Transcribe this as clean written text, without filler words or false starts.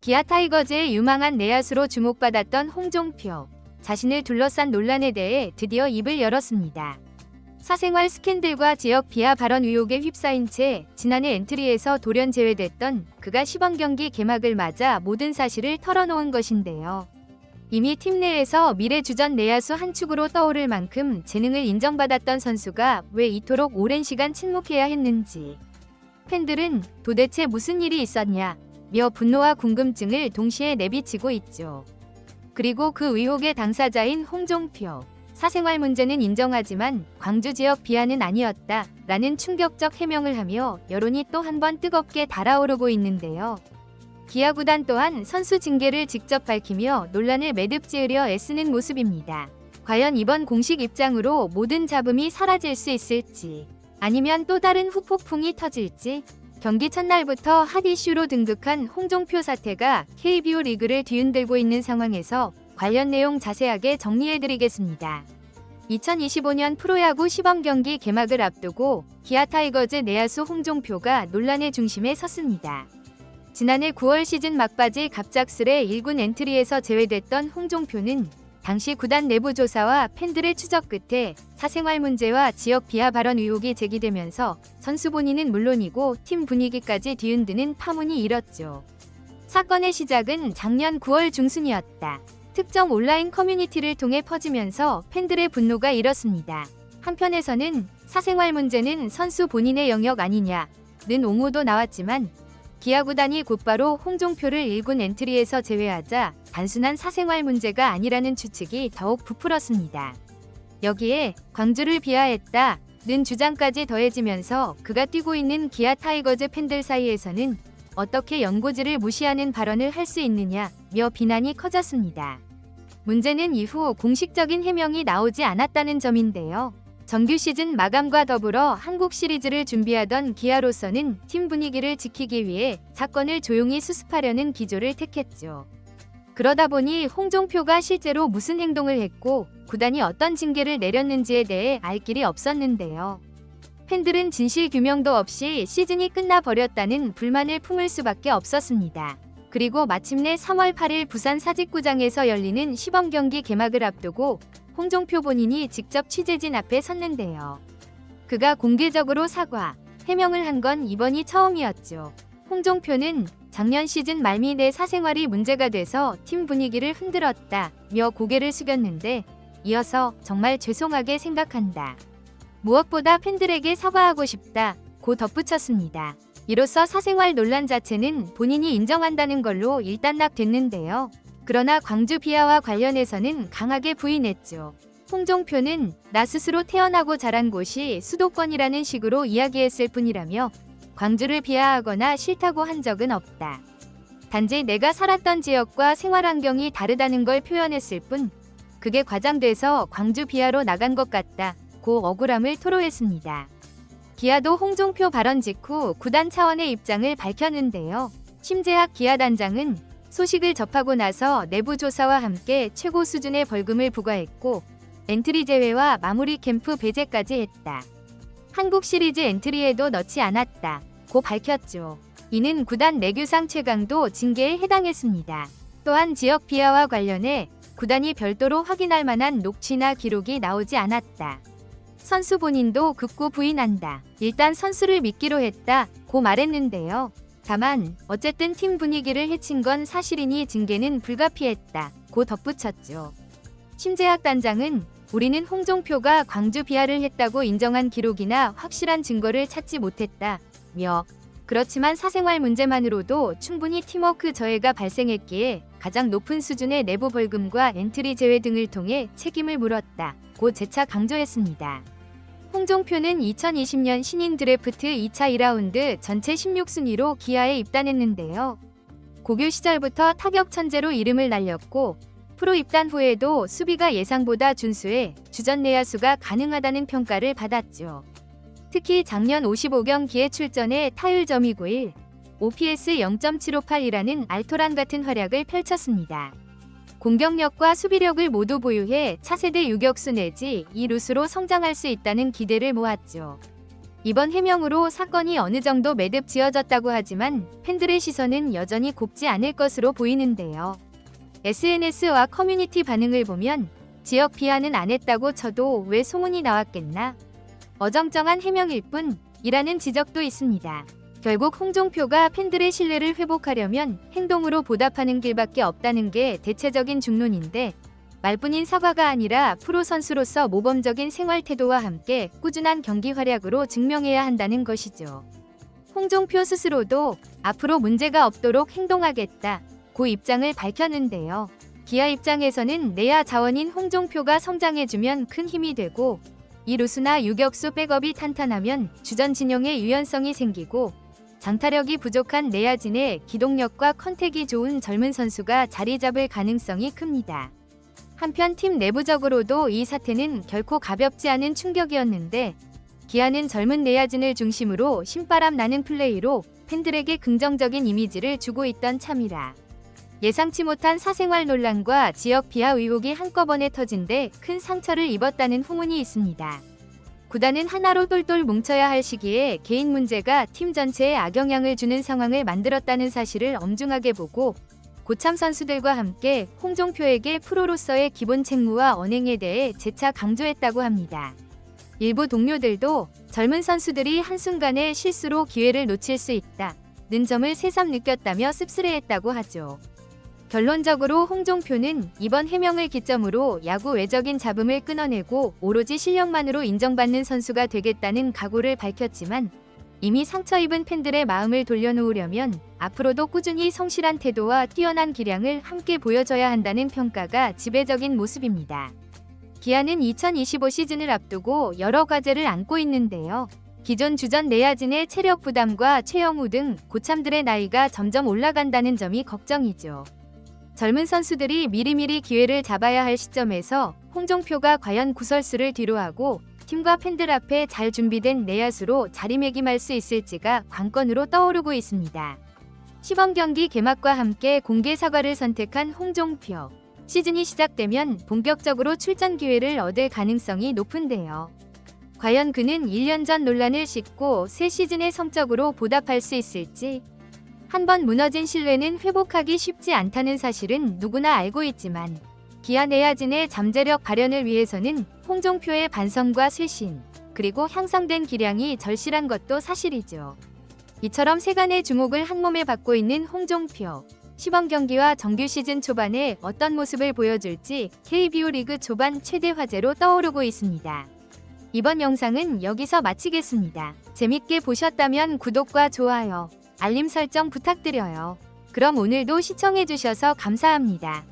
기아 타이거즈의 유망한 내야수로 주목받았던 홍종표. 자신을 둘러싼 논란에 대해 드디어 입을 열었습니다. 사생활 스캔들과 지역 비하 발언 의혹에 휩싸인 채 지난해 엔트리에서 돌연 제외됐던 그가 시범 경기 개막을 맞아 모든 사실을 털어놓은 것인데요. 이미 팀 내에서 미래 주전 내야수 한 축으로 떠오를 만큼 재능을 인정받았던 선수가 왜 이토록 오랜 시간 침묵해야 했는지. 팬들은 도대체 무슨 일이 있었냐며 분노와 궁금증을 동시에 내비치고 있죠. 그리고 그 의혹의 당사자인 홍종표. 사생활 문제는 인정하지만 광주 지역 비하는 아니었다 라는 충격적 해명을 하며 여론이 또 한 번 뜨겁게 달아오르고 있는데요. 기아 구단 또한 선수 징계를 직접 밝히며 논란을 매듭지으려 애쓰는 모습입니다. 과연 이번 공식 입장으로 모든 잡음이 사라질 수 있을지, 아니면 또 다른 후폭풍이 터질지. 경기 첫날부터 핫 이슈로 등극한 홍종표 사태가 KBO 리그를 뒤흔들고 있는 상황에서 관련 내용 자세하게 정리해드리겠습니다. 2025년 프로야구 시범 경기 개막을 앞두고 기아 타이거즈 내야수 홍종표가 논란의 중심에 섰습니다. 지난해 9월 시즌 막바지 갑작스레 1군 엔트리에서 제외됐던 홍종표는 당시 구단 내부 조사와 팬들의 추적 끝에 사생활 문제와 지역 비하 발언 의혹이 제기되면서 선수 본인은 물론이고 팀 분위기까지 뒤흔드는 파문이 일었죠. 사건의 시작은 작년 9월 중순이었다. 특정 온라인 커뮤니티를 통해 퍼지면서 팬들의 분노가 일었습니다. 한편에서는 사생활 문제는 선수 본인의 영역 아니냐는 옹호도 나왔지만 기아 구단이 곧바로 홍종표를 1군 엔트리에서 제외하자 단순한 사생활 문제가 아니라는 추측이 더욱 부풀었습니다. 여기에 광주를 비하했다는 주장까지 더해지면서 그가 뛰고 있는 기아 타이거즈 팬들 사이에서는 어떻게 연고지를 무시하는 발언을 할 수 있느냐며 비난이 커졌습니다. 문제는 이후 공식적인 해명이 나오지 않았다는 점인데요. 정규 시즌 마감과 더불어 한국 시리즈를 준비하던 기아로서는 팀 분위기를 지키기 위해 사건을 조용히 수습하려는 기조를 택했죠. 그러다 보니 홍종표가 실제로 무슨 행동을 했고 구단이 어떤 징계를 내렸는지에 대해 알 길이 없었는데요. 팬들은 진실 규명도 없이 시즌이 끝나버렸다는 불만을 품을 수밖에 없었습니다. 그리고 마침내 3월 8일 부산 사직구장에서 열리는 시범 경기 개막을 앞두고 홍종표 본인이 직접 취재진 앞에 섰는데요. 그가 공개적으로 사과, 해명을 한 건 이번이 처음이었죠. 홍종표는 작년 시즌 말미 내 사생활이 문제가 돼서 팀 분위기를 흔들었다며 고개를 숙였는데 이어서 정말 죄송하게 생각한다. 무엇보다 팬들에게 사과하고 싶다고 덧붙였습니다. 이로써 사생활 논란 자체는 본인이 인정한다는 걸로 일단락됐는데요. 그러나 광주 비하와 관련해서는 강하게 부인했죠. 홍종표는 나 스스로 태어나고 자란 곳이 수도권이라는 식으로 이야기했을 뿐이라며 광주를 비하하거나 싫다고 한 적은 없다. 단지 내가 살았던 지역과 생활 환경이 다르다는 걸 표현했을 뿐 그게 과장돼서 광주 비하로 나간 것 같다고 억울함을 토로했습니다. 기아도 홍종표 발언 직후 구단 차원의 입장을 밝혔는데요. 심재학 기아 단장은 소식을 접하고 나서 내부 조사와 함께 최고 수준의 벌금을 부과했고 엔트리 제외와 마무리 캠프 배제까지 했다. 한국 시리즈 엔트리에도 넣지 않았다고 밝혔죠. 이는 구단 내규상 최강도 징계에 해당했습니다. 또한 지역 비하와 관련해 구단이 별도로 확인할 만한 녹취나 기록이 나오지 않았다. 선수 본인도 극구 부인한다. 일단 선수를 믿기로 했다고 말했는데요. 다만 어쨌든 팀 분위기를 해친 건 사실이니 징계는 불가피했다고 덧붙였죠. 심재학 단장은 우리는 홍종표가 광주 비하를 했다고 인정한 기록이나 확실한 증거를 찾지 못했다며 그렇지만 사생활 문제만으로도 충분히 팀워크 저해가 발생했기에 가장 높은 수준의 내부 벌금과 엔트리 제외 등을 통해 책임을 물었다고 재차 강조했습니다. 홍종표는 2020년 신인 드래프트 2차 2라운드 전체 16순위로 기아에 입단했는데요. 고교 시절부터 타격 천재로 이름을 날렸고 프로 입단 후에도 수비가 예상보다 준수해 주전 내야수가 가능하다는 평가를 받았죠. 특히 작년 55경기에 출전해 타율 .291, OPS 0.758이라는 알토란 같은 활약을 펼쳤습니다. 공격력과 수비력을 모두 보유해 차세대 유격수 내지 2루수로 성장할 수 있다는 기대를 모았죠. 이번 해명으로 사건이 어느 정도 매듭 지어졌다고 하지만 팬들의 시선은 여전히 곱지 않을 것으로 보이는데요. SNS와 커뮤니티 반응을 보면 지역 비하는 안 했다고 쳐도 왜 소문이 나왔겠나? 어정쩡한 해명일 뿐이라는 지적도 있습니다. 결국 홍종표가 팬들의 신뢰를 회복하려면 행동으로 보답하는 길밖에 없다는 게 대체적인 중론인데, 말뿐인 사과가 아니라 프로 선수로서 모범적인 생활 태도와 함께 꾸준한 경기 활약으로 증명해야 한다는 것이죠. 홍종표 스스로도 앞으로 문제가 없도록 행동하겠다고 입장을 밝혔는데요. 기아 입장에서는 내야 자원인 홍종표가 성장해주면 큰 힘이 되고, 이 루수나 유격수 백업이 탄탄하면 주전 진영의 유연성이 생기고, 장타력이 부족한 내야진의 기동력과 컨택이 좋은 젊은 선수가 자리 잡을 가능성이 큽니다. 한편 팀 내부적으로도 이 사태는 결코 가볍지 않은 충격이었는데, 기아는 젊은 내야진을 중심으로 신바람 나는 플레이로 팬들에게 긍정적인 이미지를 주고 있던 참이라. 예상치 못한 사생활 논란과 지역 비하 의혹이 한꺼번에 터진 데 큰 상처를 입었다는 후문이 있습니다. 구단은 하나로 똘똘 뭉쳐야 할 시기에 개인 문제가 팀 전체에 악영향을 주는 상황을 만들었다는 사실을 엄중하게 보고, 고참 선수들과 함께 홍종표에게 프로로서의 기본 책무와 언행에 대해 재차 강조했다고 합니다. 일부 동료들도 젊은 선수들이 한순간의 실수로 기회를 놓칠 수 있다는 점을 새삼 느꼈다며 씁쓸해했다고 하죠. 결론적으로 홍종표는 이번 해명을 기점으로 야구 외적인 잡음을 끊어내고 오로지 실력만으로 인정받는 선수가 되겠다는 각오를 밝혔지만, 이미 상처 입은 팬들의 마음을 돌려놓으려면 앞으로도 꾸준히 성실한 태도와 뛰어난 기량을 함께 보여줘야 한다는 평가가 지배적인 모습입니다. 기아는 2025 시즌을 앞두고 여러 과제를 안고 있는데요. 기존 주전 내야진의 체력 부담과 최영우 등 고참들의 나이가 점점 올라간다는 점이 걱정이죠. 젊은 선수들이 미리미리 기회를 잡아야 할 시점에서 홍종표가 과연 구설수를 뒤로하고 팀과 팬들 앞에 잘 준비된 내야수로 자리매김할 수 있을지가 관건으로 떠오르고 있습니다. 시범 경기 개막과 함께 공개 사과를 선택한 홍종표. 시즌이 시작되면 본격적으로 출전 기회를 얻을 가능성이 높은데요. 과연 그는 1년 전 논란을 씻고 새 시즌의 성적으로 보답할 수 있을지. 한번 무너진 신뢰는 회복하기 쉽지 않다는 사실은 누구나 알고 있지만, 기아 내야진의 잠재력 발현을 위해서는 홍종표의 반성과 쇄신, 그리고 향상된 기량이 절실한 것도 사실이죠. 이처럼 세간의 주목을 한몸에 받고 있는 홍종표. 시범 경기와 정규 시즌 초반에 어떤 모습을 보여줄지 KBO 리그 초반 최대 화제로 떠오르고 있습니다. 이번 영상은 여기서 마치겠습니다. 재밌게 보셨다면 구독과 좋아요, 알림 설정 부탁드려요. 그럼 오늘도 시청해주셔서 감사합니다.